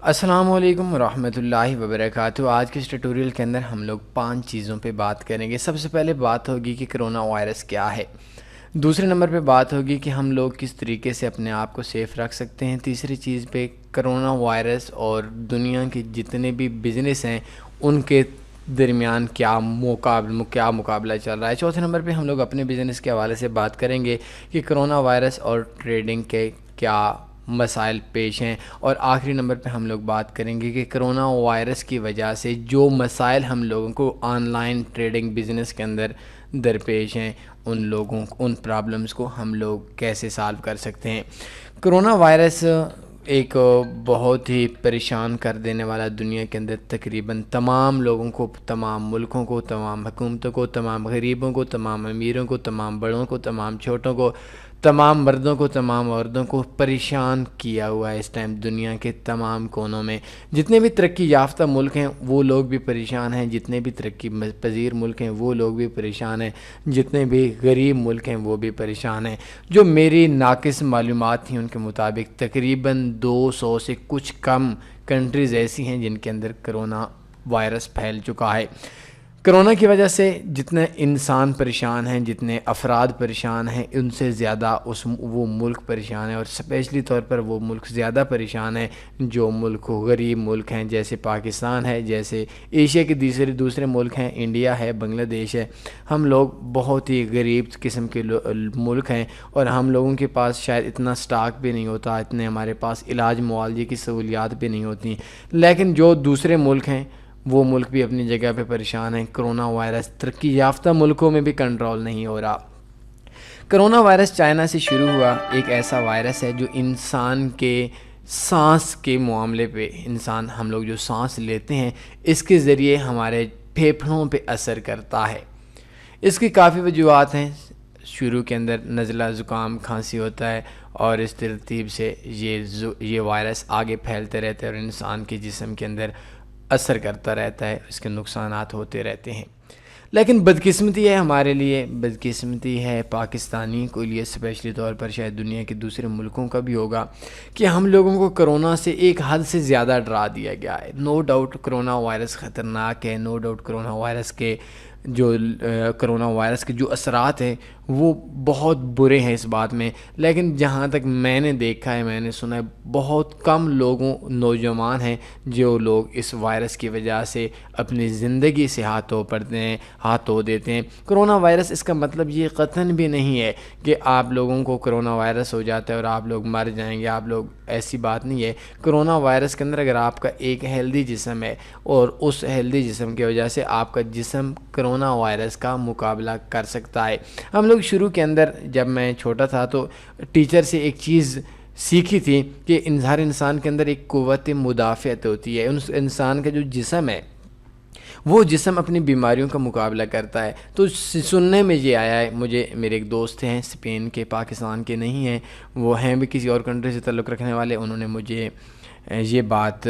السلام علیکم ورحمۃ اللہ وبرکاتہ۔ آج کے اس ٹیوٹوریل کے اندر ہم لوگ 5 چیزوں پہ بات کریں گے۔ سب سے پہلے بات ہوگی کہ کرونا وائرس کیا ہے۔ دوسرے نمبر پہ بات ہوگی کہ ہم لوگ کس طریقے سے اپنے آپ کو سیف رکھ سکتے ہیں۔ تیسری چیز پہ کرونا وائرس اور دنیا کے جتنے بھی بزنس ہیں ان کے درمیان کیا مقابلہ چل رہا ہے۔ چوتھے نمبر پہ ہم لوگ اپنے بزنس کے حوالے سے بات کریں گے کہ کرونا وائرس اور ٹریڈنگ کے کیا مسائل پیش ہیں، اور آخری نمبر پہ ہم لوگ بات کریں گے کہ کرونا وائرس کی وجہ سے جو مسائل ہم لوگوں کو آن لائن ٹریڈنگ بزنس کے اندر درپیش ہیں ان پرابلمز کو ہم لوگ کیسے سالو کر سکتے ہیں۔ کرونا وائرس ایک بہت ہی پریشان کر دینے والا دنیا کے اندر تقریباً تمام لوگوں کو، تمام ملکوں کو، تمام حکومتوں کو، تمام غریبوں کو، تمام امیروں کو، تمام بڑوں کو، تمام چھوٹوں کو، تمام مردوں کو، تمام عورتوں کو پریشان کیا ہوا ہے۔ اس ٹائم دنیا کے تمام کونوں میں جتنے بھی ترقی یافتہ ملک ہیں وہ لوگ بھی پریشان ہیں، جتنے بھی ترقی پذیر ملک ہیں وہ لوگ بھی پریشان ہیں، جتنے بھی غریب ملک ہیں وہ بھی پریشان ہیں۔ جو میری ناقص معلومات تھیں ان کے مطابق تقریباً 200 سے کچھ کم کنٹریز ایسی ہیں جن کے اندر کرونا وائرس پھیل چکا ہے۔ کرونا کی وجہ سے جتنے انسان پریشان ہیں، جتنے افراد پریشان ہیں، ان سے زیادہ وہ ملک پریشان ہے، اور اسپیشلی طور پر وہ ملک زیادہ پریشان ہیں جو ملک غریب ملک ہیں، جیسے پاکستان ہے، جیسے ایشیا کے دوسرے ملک ہیں، انڈیا ہے، بنگلہ دیش ہے۔ ہم لوگ بہت ہی غریب قسم کے ملک ہیں، اور ہم لوگوں کے پاس شاید اتنا سٹاک بھی نہیں ہوتا، اتنے ہمارے پاس علاج معالجے کی سہولیات بھی نہیں ہوتی، لیکن جو دوسرے ملک ہیں وہ ملک بھی اپنی جگہ پہ پریشان ہیں۔ کرونا وائرس ترقی یافتہ ملکوں میں بھی کنٹرول نہیں ہو رہا۔ کرونا وائرس چائنا سے شروع ہوا ایک ایسا وائرس ہے جو انسان کے سانس کے معاملے پہ، ہم لوگ جو سانس لیتے ہیں اس کے ذریعے ہمارے پھیپھڑوں پہ اثر کرتا ہے۔ اس کی کافی وجوہات ہیں۔ شروع کے اندر نزلہ، زکام، کھانسی ہوتا ہے، اور اس ترتیب سے یہ وائرس آگے پھیلتے رہتے ہیں اور انسان کے جسم کے اندر اثر کرتا رہتا ہے، اس کے نقصانات ہوتے رہتے ہیں۔ لیکن بدقسمتی ہے ہمارے لیے، بدقسمتی ہے پاکستانی کو لیے اسپیشلی طور پر، شاید دنیا کے دوسرے ملکوں کا بھی ہوگا، کہ ہم لوگوں کو کرونا سے ایک حد سے زیادہ ڈرا دیا گیا ہے۔ نو ڈاؤٹ کرونا وائرس خطرناک ہے، نو ڈاؤٹ کرونا وائرس کے جو اثرات ہیں وہ بہت برے ہیں اس بات میں، لیکن جہاں تک میں نے دیکھا ہے، میں نے سنا ہے، بہت کم نوجوان ہیں جو لوگ اس وائرس کی وجہ سے اپنی زندگی سے ہاتھ دھو دیتے ہیں۔ کرونا وائرس اس کا مطلب یہ قطعاً بھی نہیں ہے کہ آپ لوگوں کو کرونا وائرس ہو جاتا ہے اور آپ لوگ مر جائیں گے، ایسی بات نہیں ہے۔ کرونا وائرس کے اندر اگر آپ کا ایک ہیلدی جسم ہے اور اس ہیلدی جسم کی وجہ سے آپ کا جسم کرونا وائرس کا مقابلہ کر سکتا ہے۔ ہم لوگ شروع کے اندر، جب میں چھوٹا تھا تو ٹیچر سے ایک چیز سیکھی تھی کہ ہر انسان کے اندر ایک قوت مدافعت ہوتی ہے، انسان کا جو جسم ہے وہ جسم اپنی بیماریوں کا مقابلہ کرتا ہے۔ تو سننے میں یہ آیا ہے، میرے ایک دوست ہیں اسپین کے، پاکستان کے نہیں ہیں، وہ ہیں بھی کسی اور کنٹری سے تعلق رکھنے والے، انہوں نے مجھے یہ بات،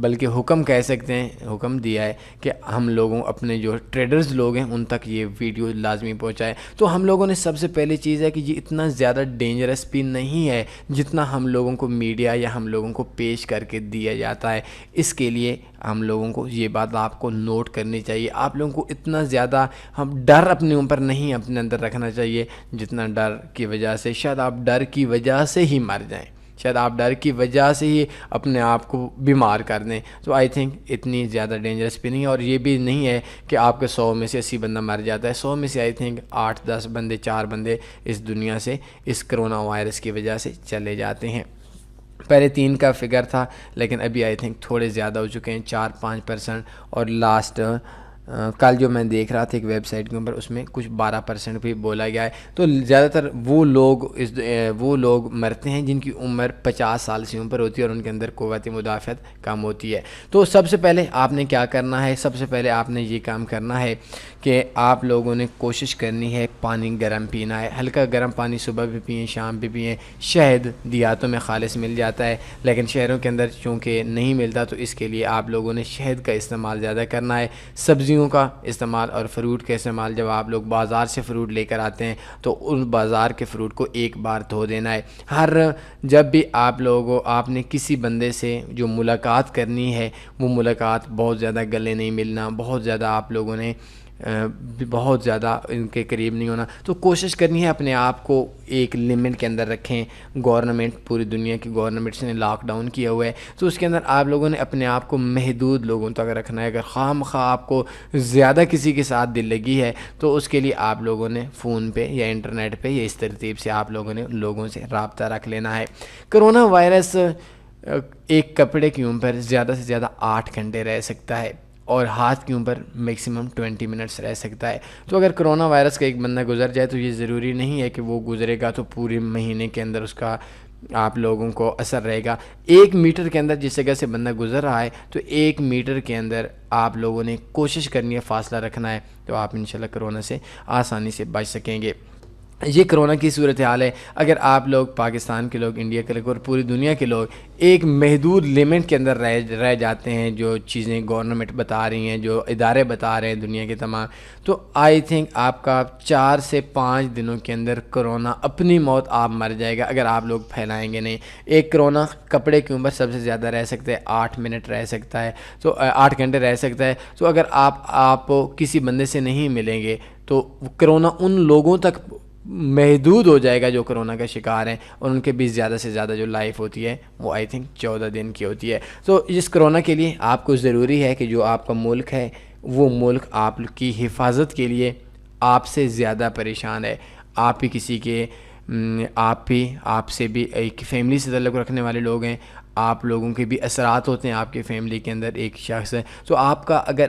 بلکہ حکم کہہ سکتے ہیں، حکم دیا ہے کہ ہم لوگوں اپنے جو ٹریڈرز لوگ ہیں ان تک یہ ویڈیو لازمی پہنچائے۔ تو ہم لوگوں نے سب سے پہلی چیز ہے کہ یہ اتنا زیادہ ڈینجرس بھی نہیں ہے جتنا ہم لوگوں کو میڈیا یا ہم لوگوں کو پیش کر کے دیا جاتا ہے۔ اس کے لیے ہم لوگوں کو یہ بات آپ کو نوٹ کرنی چاہیے، آپ لوگوں کو اتنا زیادہ ڈر اپنے اوپر نہیں اپنے اندر رکھنا چاہیے جتنا ڈر کی وجہ سے شاید آپ ڈر کی وجہ سے ہی مر جائیں، شاید آپ ڈر کی وجہ سے ہی اپنے آپ کو بیمار کر دیں۔ تو آئی تھنک اتنی زیادہ ڈینجرس بھی نہیں ہے، اور یہ بھی نہیں ہے کہ آپ کے 100 میں سے 80 بندہ مر جاتا ہے۔ 100 میں سے آئی تھنک 8-10 بندے، 4 بندے اس دنیا سے اس کرونا وائرس کی وجہ سے چلے جاتے ہیں۔ پہلے 3 کا فگر تھا، لیکن ابھی آئی تھنک تھوڑے زیادہ ہو چکے ہیں، 4-5%، اور لاسٹ کل جو میں دیکھ رہا تھا ایک ویب سائٹ کے اوپر، اس میں کچھ 12% بھی بولا گیا ہے۔ تو زیادہ تر وہ لوگ مرتے ہیں جن کی عمر 50 سال سے اوپر ہوتی ہے اور ان کے اندر قوت مدافعت کم ہوتی ہے۔ تو سب سے پہلے آپ نے کیا کرنا ہے؟ سب سے پہلے آپ نے یہ کام کرنا ہے کہ آپ لوگوں نے کوشش کرنی ہے پانی گرم پینا ہے، ہلکا گرم پانی صبح بھی پئیں، شام بھی پئیں۔ شہد دیہاتوں میں خالص مل جاتا ہے، لیکن شہروں کے اندر چونکہ نہیں ملتا، تو اس کے لیے آپ لوگوں نے شہد کا استعمال زیادہ کرنا ہے۔ سبزیوں سبزیوں کا استعمال اور فروٹ کا استعمال، جب آپ لوگ بازار سے فروٹ لے کر آتے ہیں تو ان بازار کے فروٹ کو ایک بار دھو دینا ہے۔ جب بھی آپ نے کسی بندے سے جو ملاقات کرنی ہے وہ ملاقات بہت زیادہ گلے نہیں ملنا، بہت زیادہ آپ لوگوں نے بہت زیادہ ان کے قریب نہیں ہونا، تو کوشش کرنی ہے اپنے آپ کو ایک لمٹ کے اندر رکھیں۔ گورنمنٹ، پوری دنیا کی گورنمنٹس نے لاک ڈاؤن کیا ہوا ہے، تو اس کے اندر آپ لوگوں نے اپنے آپ کو محدود لوگوں تک رکھنا ہے۔ اگر خواہ مخواہ آپ کو زیادہ کسی کے ساتھ دل لگی ہے تو اس کے لیے آپ لوگوں نے فون پہ یا انٹرنیٹ پہ یا اس ترتیب سے آپ لوگوں نے لوگوں سے رابطہ رکھ لینا ہے۔ کرونا وائرس ایک کپڑے کے اوپر زیادہ سے زیادہ 8 گھنٹے رہ سکتا ہے اور ہاتھ کے اوپر میکسیمم 20 منٹس رہ سکتا ہے۔ تو اگر کرونا وائرس کا ایک بندہ گزر جائے تو یہ ضروری نہیں ہے کہ وہ گزرے گا تو پورے مہینے کے اندر اس کا آپ لوگوں کو اثر رہے گا۔ 1 میٹر کے اندر جس جگہ سے بندہ گزر رہا ہے تو 1 میٹر کے اندر آپ لوگوں نے کوشش کرنی ہے، فاصلہ رکھنا ہے، تو آپ انشاءاللہ کرونا سے آسانی سے بچ سکیں گے۔ یہ کرونا کی صورتحال ہے۔ اگر آپ لوگ پاکستان کے لوگ، انڈیا کے لوگ اور پوری دنیا کے لوگ ایک محدود لمٹ کے اندر رہ جاتے ہیں، جو چیزیں گورنمنٹ بتا رہی ہیں، جو ادارے بتا رہے ہیں دنیا کے تمام، تو آئی تھنک آپ کا 4 سے 5 دنوں کے اندر کرونا اپنی موت آپ مر جائے گا اگر آپ لوگ پھیلائیں گے نہیں۔ ایک کرونا کپڑے کے اوپر سب سے زیادہ رہ سکتا ہے 8 منٹ رہ سکتا ہے، تو 8 گھنٹے رہ سکتا ہے۔ تو اگر آپ کسی بندے سے نہیں ملیں گے تو کرونا ان لوگوں تک محدود ہو جائے گا جو کرونا کا شکار ہیں، اور ان کے بھی زیادہ سے زیادہ جو لائف ہوتی ہے وہ آئی تھنک 14 دن کی ہوتی ہے۔ تو اس کرونا کے لیے آپ کو ضروری ہے کہ جو آپ کا ملک ہے وہ ملک آپ کی حفاظت کے لیے آپ سے زیادہ پریشان ہے۔ آپ بھی کسی کے آپ سے بھی ایک فیملی سے تعلق رکھنے والے لوگ ہیں، آپ لوگوں کے بھی اثرات ہوتے ہیں آپ کے فیملی کے اندر ایک شخص ہے، تو آپ کا اگر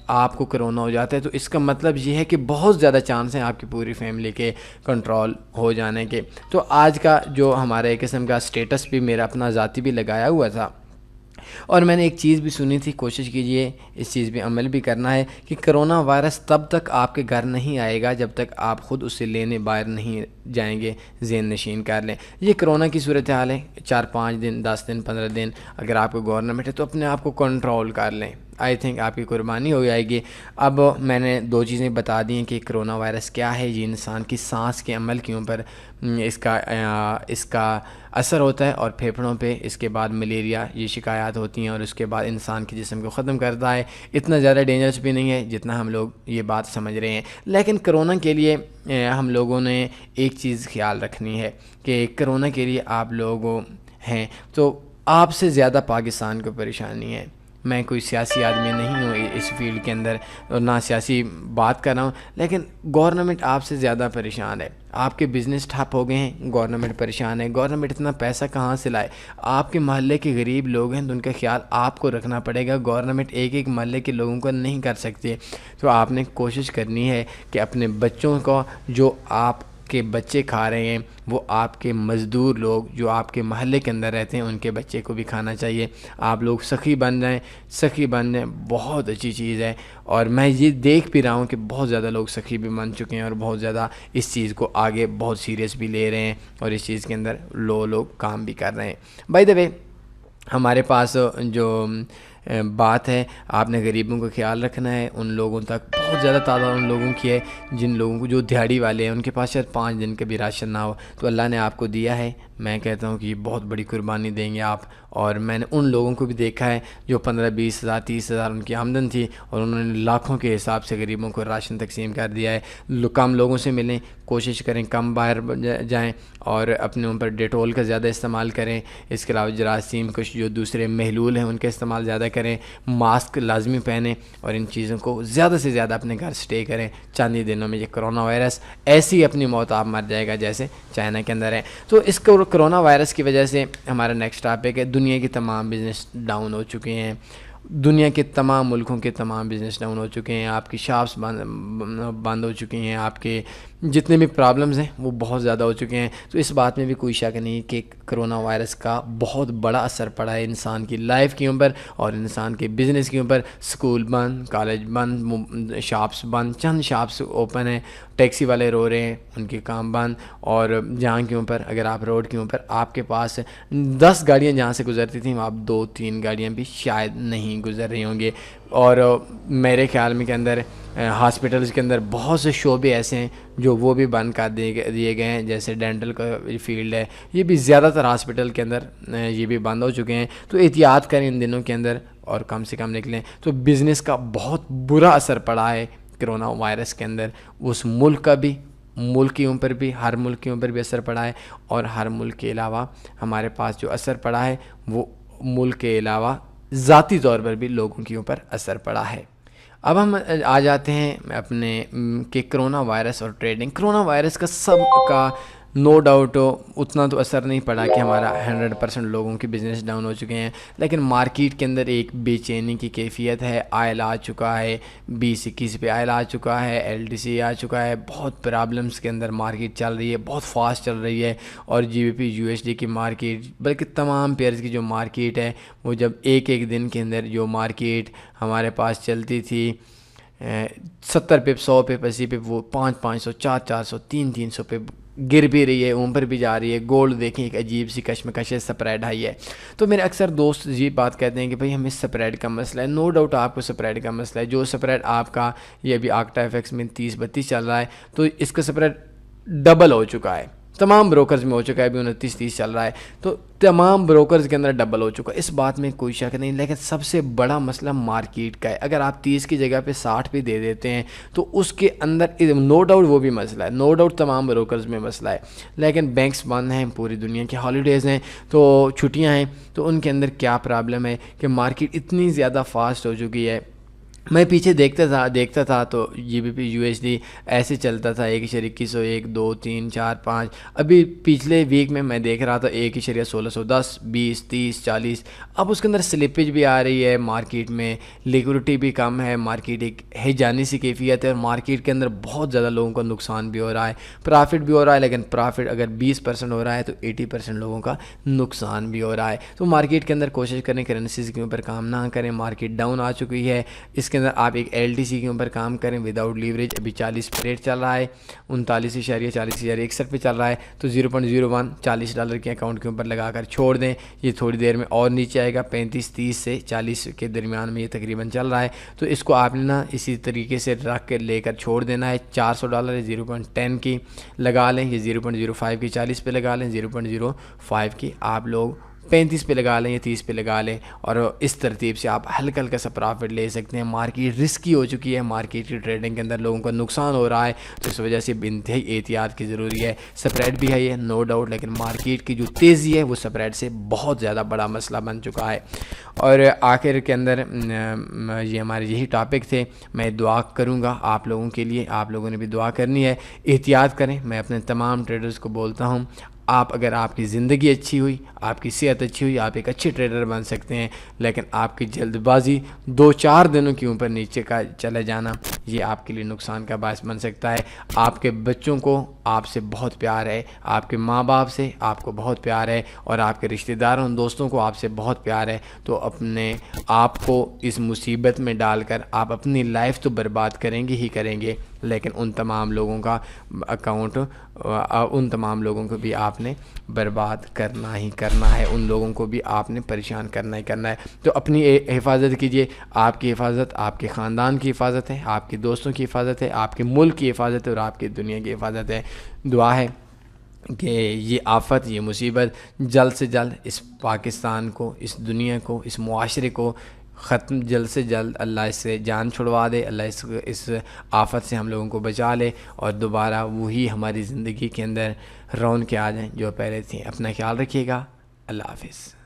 آپ کو کرونا ہو جاتا ہے تو اس کا مطلب یہ ہے کہ بہت زیادہ چانس ہیں آپ کی پوری فیملی کے کنٹرول ہو جانے کے۔ تو آج کا جو ہمارا ایک قسم کا سٹیٹس بھی میرا اپنا ذاتی بھی لگایا ہوا تھا، اور میں نے ایک چیز بھی سنی تھی، کوشش کیجئے اس چیز پہ عمل بھی کرنا ہے کہ کرونا وائرس تب تک آپ کے گھر نہیں آئے گا جب تک آپ خود اسے لینے باہر نہیں جائیں گے، ذہن نشین کر لیں۔ یہ کرونا کی صورتحال ہے، 4-5 دن، 10 دن، 15 دن اگر آپ کو گورنمنٹ ہے تو اپنے آپ کو کنٹرول کر لیں، آئی تھنک آپ کی قربانی ہو جائے گی۔ اب میں نے 2 چیزیں بتا دی ہیں کہ کرونا وائرس کیا ہے۔ یہ انسان کی سانس کے عمل کے اوپر اس کا اثر ہوتا ہے، اور پھیپھڑوں پہ اس کے بعد ملیریا یہ شکایات ہوتی ہیں، اور اس کے بعد انسان کے جسم کو ختم کرتا ہے۔ اتنا زیادہ ڈینجرس بھی نہیں ہے جتنا ہم لوگ یہ بات سمجھ رہے ہیں، لیکن کرونا کے لیے ہم لوگوں نے ایک چیز خیال رکھنی ہے کہ کرونا کے لیے آپ لوگ ہیں تو آپ سے زیادہ پاکستان کو پریشانی ہے۔ میں کوئی سیاسی آدمی نہیں ہوں اس فیلڈ کے اندر، اور نہ سیاسی بات کر رہا ہوں، لیکن گورنمنٹ آپ سے زیادہ پریشان ہے۔ آپ کے بزنس ٹھپ ہو گئے ہیں، گورنمنٹ پریشان ہے۔ گورنمنٹ اتنا پیسہ کہاں سے لائے؟ آپ کے محلے کے غریب لوگ ہیں تو ان کا خیال آپ کو رکھنا پڑے گا، گورنمنٹ ایک محلے کے لوگوں کو نہیں کر سکتی۔ تو آپ نے کوشش کرنی ہے کہ اپنے بچوں کو، جو آپ کے بچے کھا رہے ہیں وہ آپ کے مزدور لوگ جو آپ کے محلے کے اندر رہتے ہیں ان کے بچے کو بھی کھانا چاہیے۔ آپ لوگ سخی بن جائیں، بہت اچھی چیز ہے، اور میں یہ دیکھ بھی رہا ہوں کہ بہت زیادہ لوگ سخی بھی بن چکے ہیں اور بہت زیادہ اس چیز کو آگے بہت سیریس بھی لے رہے ہیں، اور اس چیز کے اندر لوگ کام بھی کر رہے ہیں۔ بائی دا وے، ہمارے پاس جو بات ہے، آپ نے غریبوں کا خیال رکھنا ہے۔ ان لوگوں تک بہت زیادہ تعداد ان لوگوں کی ہے جن لوگوں کو جو دیہڑی والے ہیں، ان کے پاس شاید 5 دن کا بھی راشن نہ ہو، تو اللہ نے آپ کو دیا ہے۔ میں کہتا ہوں کہ یہ بہت بڑی قربانی دیں گے آپ، اور میں نے ان لوگوں کو بھی دیکھا ہے جو 15-20 ہزار 30 ہزار ان کی آمدن تھی، اور انہوں نے لاکھوں کے حساب سے غریبوں کو راشن تقسیم کر دیا ہے۔ کم لوگوں سے ملیں، کوشش کریں کم باہر جائیں، اور اپنے اوپر ڈیٹول کا زیادہ استعمال کریں۔ اس کے علاوہ جراثیم کش جو دوسرے محلول ہیں ان کا استعمال زیادہ کریں، ماسک لازمی پہنیں، اور ان چیزوں کو زیادہ سے زیادہ اپنے گھر سٹے کریں۔ چند ہی دنوں میں یہ کرونا وائرس ایسی اپنی موت آپ مر جائے گا جیسے چائنا کے اندر ہے۔ تو اس کرونا وائرس کی وجہ سے ہمارا نیکسٹ ٹاپک ہے، دنیا کے تمام بزنس ڈاؤن ہو چکے ہیں، دنیا کے تمام ملکوں کے تمام بزنس ڈاؤن ہو چکے ہیں، آپ کی شاپس بند ہو چکی ہیں، آپ کے جتنے بھی پرابلمز ہیں وہ بہت زیادہ ہو چکے ہیں۔ تو اس بات میں بھی کوئی شک نہیں کہ کرونا وائرس کا بہت بڑا اثر پڑا ہے انسان کی لائف کے اوپر اور انسان کے بزنس کے اوپر۔ سکول بند، کالج بند، شاپس بند، چند شاپس اوپن ہیں، ٹیکسی والے رو رہے ہیں، ان کے کام بند، اور جہاں کے اوپر اگر آپ روڈ کے اوپر آپ کے پاس 10 گاڑیاں جہاں سے گزرتی تھیں وہاں 2-3 گاڑیاں بھی شاید نہیں گزر رہی ہوں گے۔ اور میرے خیال میں کے اندر ہاسپٹلز کے اندر بہت سے شعبے ایسے ہیں جو وہ بھی بند کر دیے گئے ہیں، جیسے ڈینٹل کا فیلڈ ہے، یہ بھی زیادہ تر ہاسپٹل کے اندر یہ بھی بند ہو چکے ہیں۔ تو احتیاط کریں ان دنوں کے اندر اور کم سے کم نکلیں۔ تو بزنس کا بہت برا اثر پڑا ہے کرونا وائرس کے اندر، اس ملک کا بھی، ملکیوں پر بھی، ہر ملکیوں پر بھی اثر پڑا ہے، اور ہر ملک کے علاوہ ہمارے پاس جو اثر پڑا ہے وہ ملک کے علاوہ ذاتی طور پر بھی لوگوں کے اوپر اثر پڑا ہے۔ اب ہم آ جاتے ہیں اپنے کہ کرونا وائرس اور ٹریڈنگ۔ کرونا وائرس کا سب کا نو ڈاؤٹ اتنا تو اثر نہیں پڑا کہ ہمارا 100% لوگوں کے بزنس ڈاؤن ہو چکے ہیں، لیکن مارکیٹ کے اندر ایک بے چینی کی کیفیت ہے۔ آئل آ چکا ہے 20-21 پہ، آئل آ چکا ہے، LDC آ چکا ہے، بہت پرابلمس کے اندر مارکیٹ چل رہی ہے، بہت فاسٹ چل رہی ہے، اور GBP USD کی مارکیٹ، بلکہ تمام پیئرز کی جو مارکیٹ ہے وہ جب ایک دن کے اندر جو مارکیٹ ہمارے پاس چلتی تھی 70 پپ، 100 پپ، 80 پپ، وہ 500، 400، 300 پہ گر بھی رہی ہے، اوپر بھی جا رہی ہے۔ گولڈ دیکھیں ایک عجیب سی کشمکش ہے، سپریڈ ہائی ہے۔ تو میرے اکثر دوست یہ بات کہتے ہیں کہ بھائی ہمیں سپریڈ کا مسئلہ ہے۔ نو ڈاؤٹ آپ کو سپریڈ کا مسئلہ ہے۔ جو سپریڈ آپ کا یہ ابھی آکٹا FX میں 30-32 چل رہا ہے، تو اس کا سپریڈ ڈبل ہو چکا ہے، تمام بروکرز میں ہو چکا ہے، ابھی 29-30 چل رہا ہے، تو تمام بروکرز کے اندر ڈبل ہو چکا ہے، اس بات میں کوئی شک نہیں۔ لیکن سب سے بڑا مسئلہ مارکیٹ کا ہے۔ اگر آپ 30 کی جگہ پہ 60 پہ دے دیتے ہیں تو اس کے اندر نو ڈاؤٹ وہ بھی مسئلہ ہے، نو ڈاؤٹ تمام بروکرز میں مسئلہ ہے، لیکن بینکس بند ہیں، پوری دنیا کی ہالیڈیز ہیں، تو چھٹیاں ہیں، تو ان کے اندر کیا پرابلم ہے کہ مارکیٹ اتنی زیادہ فاسٹ ہو چکی ہے۔ میں پیچھے دیکھتا تھا تو GBP USD ایسے چلتا تھا 1.21, 1, 2, 3, 4, 5۔ ابھی پچھلے ویک میں دیکھ رہا تھا 1.1610، 20، 30، 40۔ اب اس کے اندر سلپیج بھی آ رہی ہے مارکیٹ میں، لیکوڈیٹی بھی کم ہے، مارکیٹ ایک ہے جانی سی کیفیت ہے، اور مارکیٹ کے اندر بہت زیادہ لوگوں کا نقصان بھی ہو رہا ہے، پرافٹ بھی ہو رہا ہے، لیکن پرافٹ اگر 20% ہو رہا ہے تو 80% لوگوں کا نقصان بھی ہو رہا ہے۔ تو مارکیٹ کے اندر کوشش کریں کرنسیز کے اوپر کام نہ کریں، مارکیٹ ڈاؤن آ چکی ہے، اس کے اندر آپ ایک LTC کے اوپر کام کریں وداؤٹ لیوریج۔ ابھی 40 پہ ریٹ چل رہا ہے، 39.4061 پہ چل رہا ہے، تو 0.01 $40 کے اکاؤنٹ کے اوپر لگا کر چھوڑ دیں، یہ تھوڑی دیر میں اور نیچے آئے گا، 35-30 سے 40 کے درمیان میں یہ تقریباً چل رہا ہے، تو اس کو آپ نے نا اسی طریقے سے رکھ کے لے کر چھوڑ دینا ہے۔ $400 0.10 کی لگا لیں، یہ 0.05 کی 40 پہ لگا لیں، 0.05 کی آپ لوگ 35 پہ لگا لیں یا 30 پہ لگا لیں، اور اس ترتیب سے آپ ہلکا ہلکا سا پرافٹ لے سکتے ہیں۔ مارکیٹ رسکی ہو چکی ہے، مارکیٹ کی ٹریڈنگ کے اندر لوگوں کا نقصان ہو رہا ہے، تو اس وجہ سے انتہائی احتیاط کی ضروری ہے۔ سپریڈ بھی ہے یہ نو ڈاؤٹ، لیکن مارکیٹ کی جو تیزی ہے وہ سپریڈ سے بہت زیادہ بڑا مسئلہ بن چکا ہے۔ اور آخر کے اندر یہ ہمارے یہی ٹاپک تھے۔ میں دعا کروں گا آپ لوگوں کے لیے، آپ لوگوں نے بھی دعا کرنی ہے، احتیاط کریں۔ میں اپنے تمام ٹریڈرز کو بولتا ہوں، اگر آپ کی زندگی اچھی ہوئی، آپ کی صحت اچھی ہوئی، آپ ایک اچھے ٹریڈر بن سکتے ہیں، لیکن آپ کی جلد بازی 2-4 دنوں کے اوپر نیچے کا چلے جانا یہ آپ کے لیے نقصان کا باعث بن سکتا ہے۔ آپ کے بچوں کو آپ سے بہت پیار ہے، آپ کے ماں باپ سے آپ کو بہت پیار ہے، اور آپ کے رشتہ داروں دوستوں کو آپ سے بہت پیار ہے، تو اپنے آپ کو اس مصیبت میں ڈال کر آپ اپنی لائف تو برباد کریں گے ہی کریں گے، لیکن ان تمام لوگوں کا اکاؤنٹ، ان تمام لوگوں کو بھی آپ نے برباد کرنا ہی کرنا ہے، ان لوگوں کو بھی آپ نے پریشان کرنا ہی کرنا ہے۔ تو اپنی حفاظت کیجئے، آپ کی حفاظت آپ کے خاندان کی حفاظت ہے، آپ کے دوستوں کی حفاظت ہے، آپ کے ملک کی حفاظت ہے، اور آپ کی دنیا کی حفاظت ہے۔ دعا ہے کہ یہ آفت، یہ مصیبت جلد سے جلد اس پاکستان کو، اس دنیا کو، اس معاشرے کو ختم، جلد سے جلد اللہ اس سے جان چھڑوا دے، اللہ اس آفت سے ہم لوگوں کو بچا لے، اور دوبارہ وہی ہماری زندگی کے اندر رونقیں آ جائیں جو پہلے تھیں۔ اپنا خیال رکھیے گا، اللہ حافظ۔